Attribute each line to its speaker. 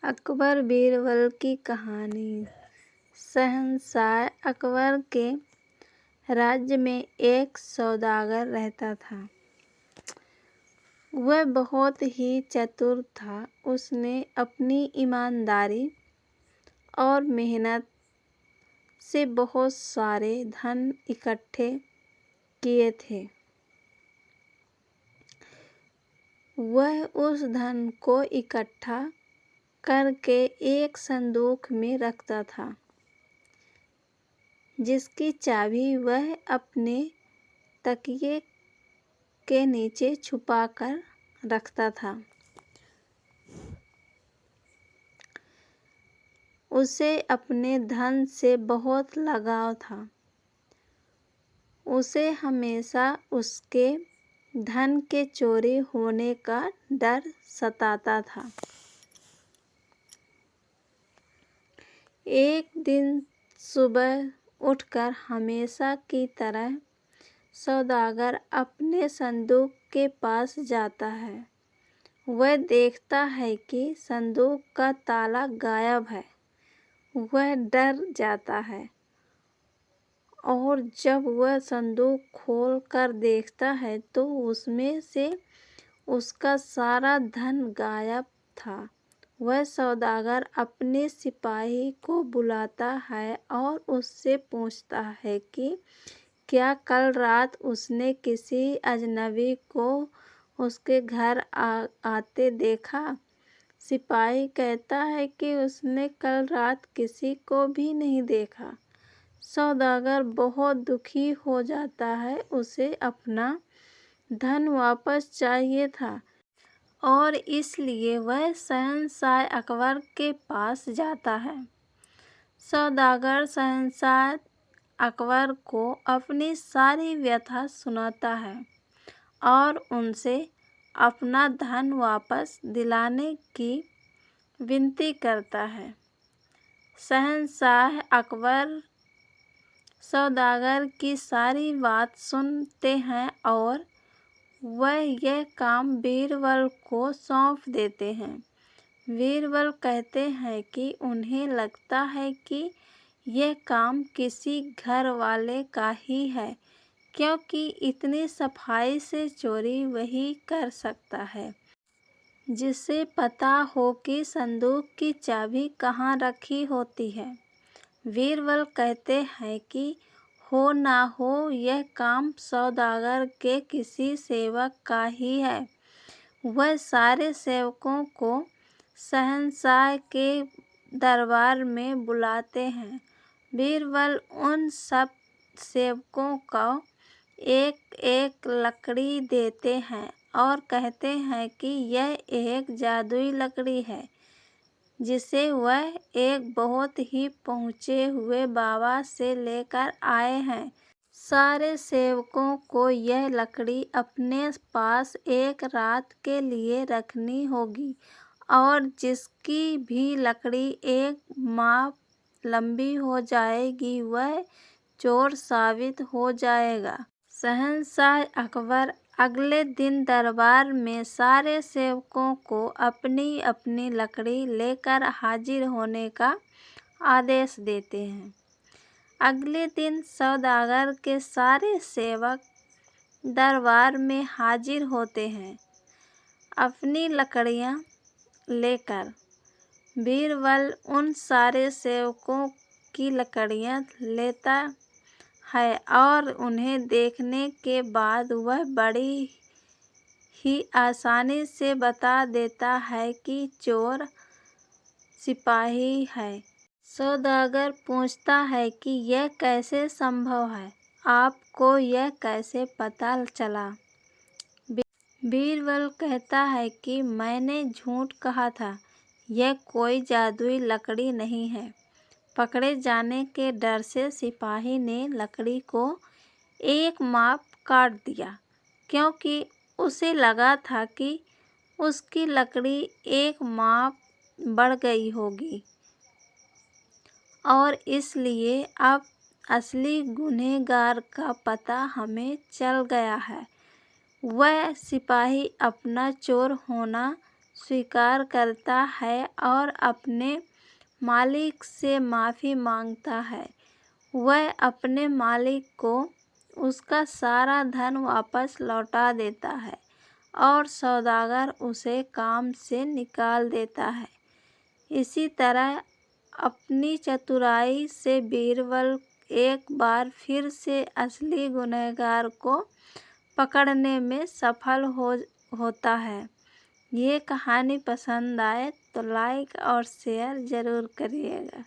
Speaker 1: अकबर बीरबल की कहानी। शहंशाह अकबर के राज्य में एक सौदागर रहता था। वह बहुत ही चतुर था। उसने अपनी ईमानदारी और मेहनत से बहुत सारे धन इकट्ठे किए थे। वह उस धन को इकट्ठा करके एक संदूक में रखता था, जिसकी चाबी वह अपने तकिए के नीचे छुपा कर रखता था। उसे अपने धन से बहुत लगाव था। उसे हमेशा उसके धन के चोरी होने का डर सताता था। एक दिन सुबह उठकर हमेशा की तरह सौदागर अपने संदूक के पास जाता है। वह देखता है कि संदूक का ताला गायब है। वह डर जाता है और जब वह संदूक खोल कर देखता है तो उसमें से उसका सारा धन गायब था। वह सौदागर अपने सिपाही को बुलाता है और उससे पूछता है कि क्या कल रात उसने किसी अजनबी को उसके घर आते देखा? सिपाही कहता है कि उसने कल रात किसी को भी नहीं देखा। सौदागर बहुत दुखी हो जाता है। उसे अपना धन वापस चाहिए था और इसलिए वह शहंशाह अकबर के पास जाता है। सौदागर शहंशाह अकबर को अपनी सारी व्यथा सुनाता है और उनसे अपना धन वापस दिलाने की विनती करता है। शहंशाह अकबर सौदागर की सारी बात सुनते हैं और वह यह काम बीरबल को सौंप देते हैं। बीरबल कहते हैं कि उन्हें लगता है कि यह काम किसी घर वाले का ही है, क्योंकि इतनी सफाई से चोरी वही कर सकता है जिसे पता हो कि संदूक की चाबी कहाँ रखी होती है। बीरबल कहते हैं कि हो ना हो यह काम सौदागर के किसी सेवक का ही है। वह सारे सेवकों को शहंशाह के दरबार में बुलाते हैं। बीरबल उन सब सेवकों को एक एक लकड़ी देते हैं और कहते हैं कि यह एक जादुई लकड़ी है जिसे वह एक बहुत ही पहुँचे हुए बाबा से लेकर आए हैं। सारे सेवकों को यह लकड़ी अपने पास एक रात के लिए रखनी होगी और जिसकी भी लकड़ी एक माह लंबी हो जाएगी वह चोर साबित हो जाएगा। शहंशाह अकबर अगले दिन दरबार में सारे सेवकों को अपनी अपनी लकड़ी लेकर हाजिर होने का आदेश देते हैं। अगले दिन सौदागर के सारे सेवक दरबार में हाजिर होते हैं अपनी लकड़ियाँ लेकर। बीरबल उन सारे सेवकों की लकड़ियाँ लेता है और उन्हें देखने के बाद वह बड़ी ही आसानी से बता देता है कि चोर सिपाही है। सौदागर पूछता है कि यह कैसे संभव है? आपको यह कैसे पता चला? बीरबल कहता है कि मैंने झूठ कहा था, यह कोई जादुई लकड़ी नहीं है। पकड़े जाने के डर से सिपाही ने लकड़ी को एक माप काट दिया, क्योंकि उसे लगा था कि उसकी लकड़ी एक माप बढ़ गई होगी और इसलिए अब असली गुनहगार का पता हमें चल गया है। वह सिपाही अपना चोर होना स्वीकार करता है और अपने मालिक से माफ़ी मांगता है, वह अपने मालिक को उसका सारा धन वापस लौटा देता है और सौदागर उसे काम से निकाल देता है। इसी तरह अपनी चतुराई से बीरबल एक बार फिर से असली गुनहगार को पकड़ने में सफल होता है। ये कहानी पसंद आए तो लाइक और शेयर ज़रूर करिएगा।